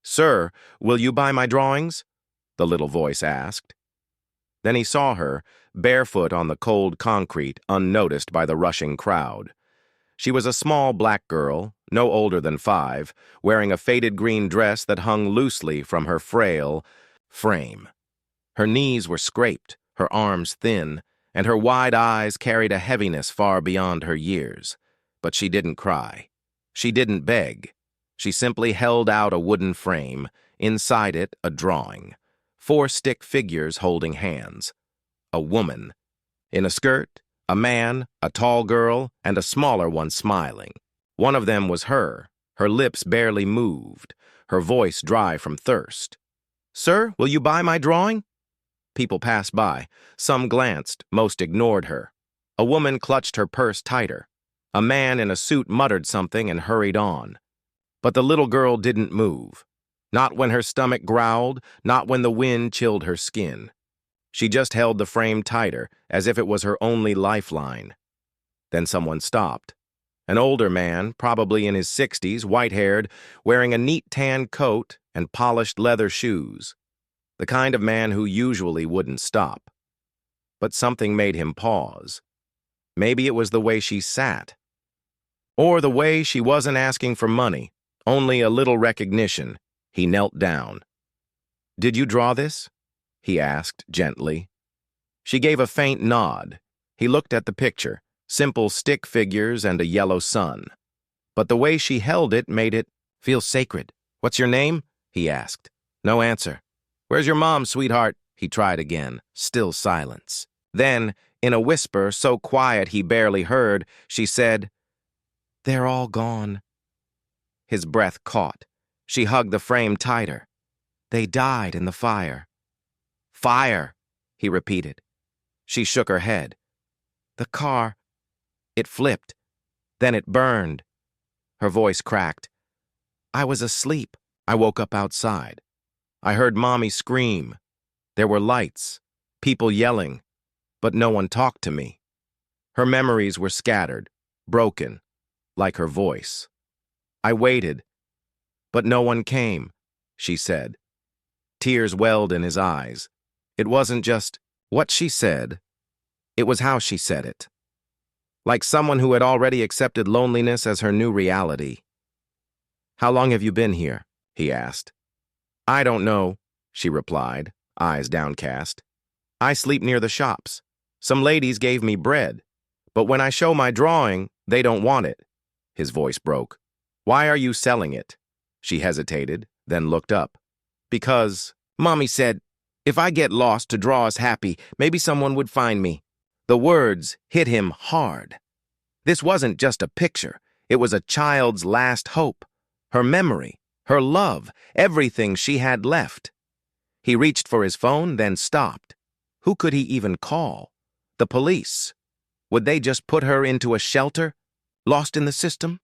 "Sir, will you buy my drawings?" the little voice asked. Then he saw her, barefoot on the cold concrete, unnoticed by the rushing crowd. She was a small black girl, no older than 5, wearing a faded green dress that hung loosely from her frail frame. Her knees were scraped, her arms thin, and her wide eyes carried a heaviness far beyond her years. But she didn't cry. She didn't beg. She simply held out a wooden frame, inside it a drawing. 4 stick figures holding hands. A woman. In a skirt, a man, a tall girl, and a smaller one smiling. One of them was her lips barely moved, her voice dry from thirst. "Sir, will you buy my drawing?" People passed by. Some glanced, most ignored her. A woman clutched her purse tighter. A man in a suit muttered something and hurried on. But the little girl didn't move. Not when her stomach growled, not when the wind chilled her skin. She just held the frame tighter, as if it was her only lifeline. Then someone stopped. An older man, probably in his 60s, white-haired, wearing a neat tan coat and polished leather shoes. The kind of man who usually wouldn't stop. But something made him pause. Maybe it was the way she sat. Or the way she wasn't asking for money, only a little recognition. He knelt down. "Did you draw this?" he asked gently. She gave a faint nod. He looked at the picture, simple stick figures and a yellow sun. But the way she held it made it feel sacred. "What's your name?" he asked. No answer. "Where's your mom, sweetheart?" he tried again. Still silence. Then, in a whisper so quiet he barely heard, she said, "They're all gone." His breath caught. She hugged the frame tighter. "They died in the fire." "Fire," he repeated. She shook her head. "The car, it flipped. Then it burned." Her voice cracked. "I was asleep. I woke up outside. I heard Mommy scream. There were lights, people yelling, but no one talked to me." Her memories were scattered, broken, like her voice. "I waited, but no one came," she said. Tears welled in his eyes. It wasn't just what she said, it was how she said it. Like someone who had already accepted loneliness as her new reality. "How long have you been here?" he asked. "I don't know," she replied, eyes downcast. "I sleep near the shops. Some ladies gave me bread. But when I show my drawing, they don't want it." His voice broke. "Why are you selling it?" She hesitated, then looked up. "Because Mommy said, if I get lost to draw us happy, maybe someone would find me." The words hit him hard. This wasn't just a picture. It was a child's last hope. Her memory, her love, everything she had left. He reached for his phone, then stopped. Who could he even call? The police? Would they just put her into a shelter, lost in the system?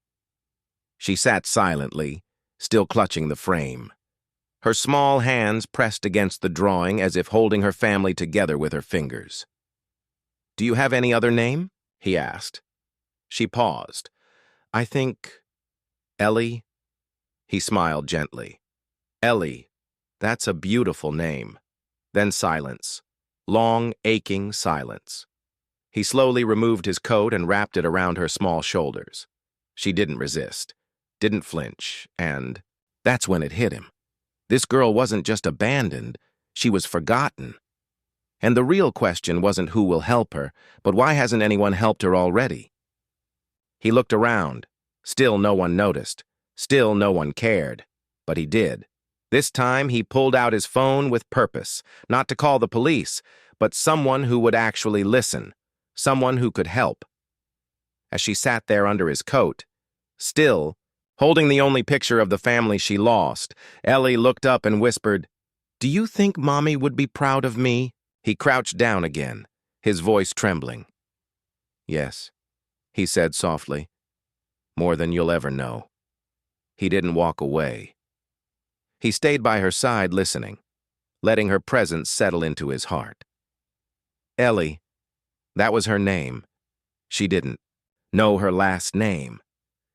She sat silently, still clutching the frame. Her small hands pressed against the drawing as if holding her family together with her fingers. "Do you have any other name?" he asked. She paused. "I think Ellie." He smiled gently. "Ellie, that's a beautiful name." Then silence. Long, aching silence. He slowly removed his coat and wrapped it around her small shoulders. She didn't resist, didn't flinch, and that's when it hit him. This girl wasn't just abandoned, she was forgotten. And the real question wasn't who will help her, but why hasn't anyone helped her already? He looked around. Still no one noticed. Still no one cared. But he did. This time he pulled out his phone with purpose, not to call the police, but someone who would actually listen, someone who could help. As she sat there under his coat, still, holding the only picture of the family she lost, Ellie looked up and whispered, "Do you think Mommy would be proud of me?" He crouched down again, his voice trembling. "Yes," he said softly, "more than you'll ever know." He didn't walk away. He stayed by her side listening, letting her presence settle into his heart. Ellie, that was her name. She didn't know her last name.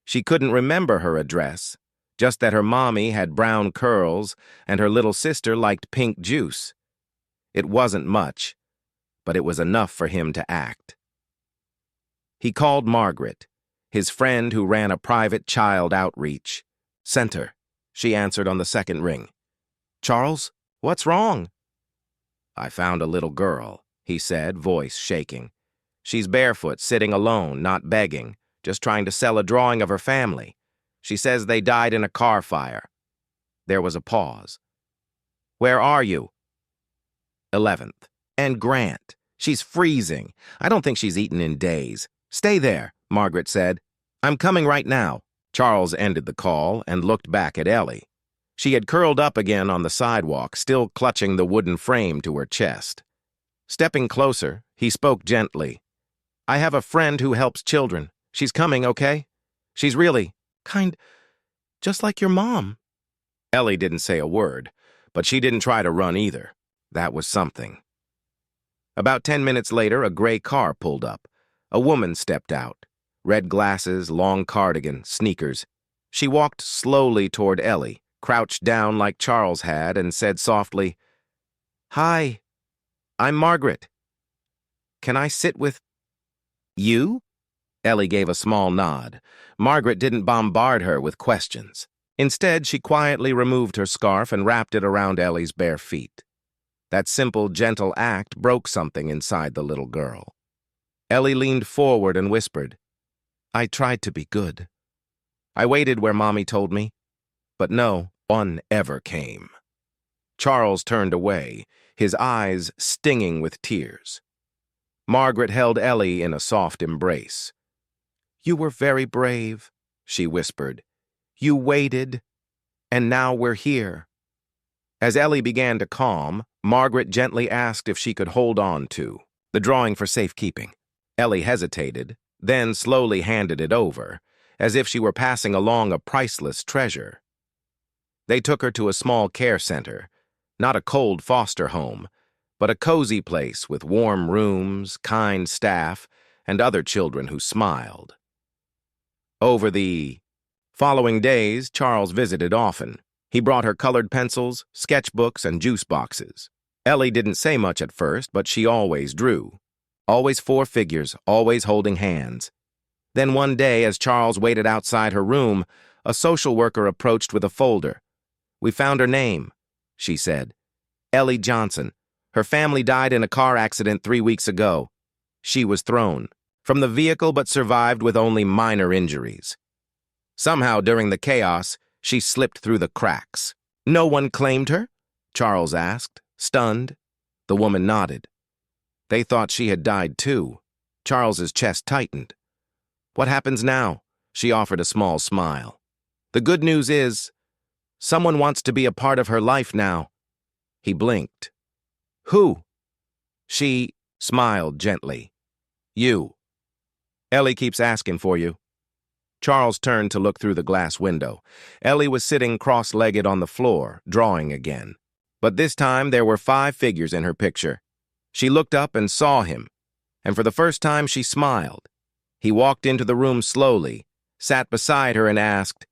She couldn't remember her address, just that her mommy had brown curls and her little sister liked pink juice. It wasn't much, but it was enough for him to act. He called Margaret, his friend who ran a private child outreach center. She answered on the second ring. "Charles, what's wrong?" "I found a little girl," he said, voice shaking. "She's barefoot, sitting alone, not begging, just trying to sell a drawing of her family. She says they died in a car fire." There was a pause. "Where are you?" 11th. "And Grant. She's freezing. I don't think she's eaten in days. Stay there," Margaret said. "I'm coming right now." Charles ended the call and looked back at Ellie. She had curled up again on the sidewalk, still clutching the wooden frame to her chest. Stepping closer, he spoke gently. "I have a friend who helps children. She's coming, okay? She's really just like your mom." Ellie didn't say a word, but she didn't try to run either. That was something. About 10 minutes later, a gray car pulled up. A woman stepped out. Red glasses, long cardigan, sneakers. She walked slowly toward Ellie, crouched down like Charles had, and said softly, "Hi, I'm Margaret. Can I sit with you?" Ellie gave a small nod. Margaret didn't bombard her with questions. Instead, she quietly removed her scarf and wrapped it around Ellie's bare feet. That simple, gentle act broke something inside the little girl. Ellie leaned forward and whispered, "I tried to be good. I waited where Mommy told me, but no one ever came." Charles turned away, his eyes stinging with tears. Margaret held Ellie in a soft embrace. "You were very brave," she whispered. "You waited, and now we're here." As Ellie began to calm, Margaret gently asked if she could hold on to the drawing for safekeeping. Ellie hesitated, then slowly handed it over, as if she were passing along a priceless treasure. They took her to a small care center, not a cold foster home, but a cozy place with warm rooms, kind staff, and other children who smiled. Over the following days, Charles visited often. He brought her colored pencils, sketchbooks, and juice boxes. Ellie didn't say much at first, but she always drew. Always four figures, always holding hands. Then one day, as Charles waited outside her room, a social worker approached with a folder. "We found her name," she said. "Ellie Johnson. Her family died in a car accident 3 weeks ago. She was thrown from the vehicle but survived with only minor injuries. Somehow, during the chaos, she slipped through the cracks." "No one claimed her?" Charles asked, stunned. The woman nodded. "They thought she had died too." Charles's chest tightened. "What happens now?" She offered a small smile. "The good news is, someone wants to be a part of her life now." He blinked. "Who?" She smiled gently. "You. Ellie keeps asking for you." Charles turned to look through the glass window. Ellie was sitting cross-legged on the floor, drawing again. But this time there were 5 figures in her picture. She looked up and saw him, and for the first time she smiled. He walked into the room slowly, sat beside her and asked,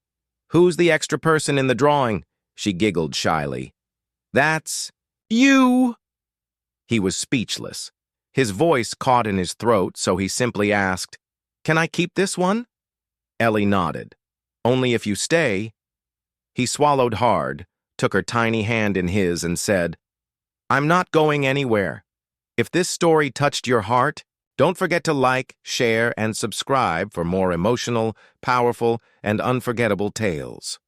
"Who's the extra person in the drawing?" She giggled shyly. "That's you." He was speechless. His voice caught in his throat, so he simply asked, "Can I keep this one?" Ellie nodded. "Only if you stay." He swallowed hard, took her tiny hand in his and said, "I'm not going anywhere. If this story touched your heart, don't forget to like, share, and subscribe for more emotional, powerful, and unforgettable tales."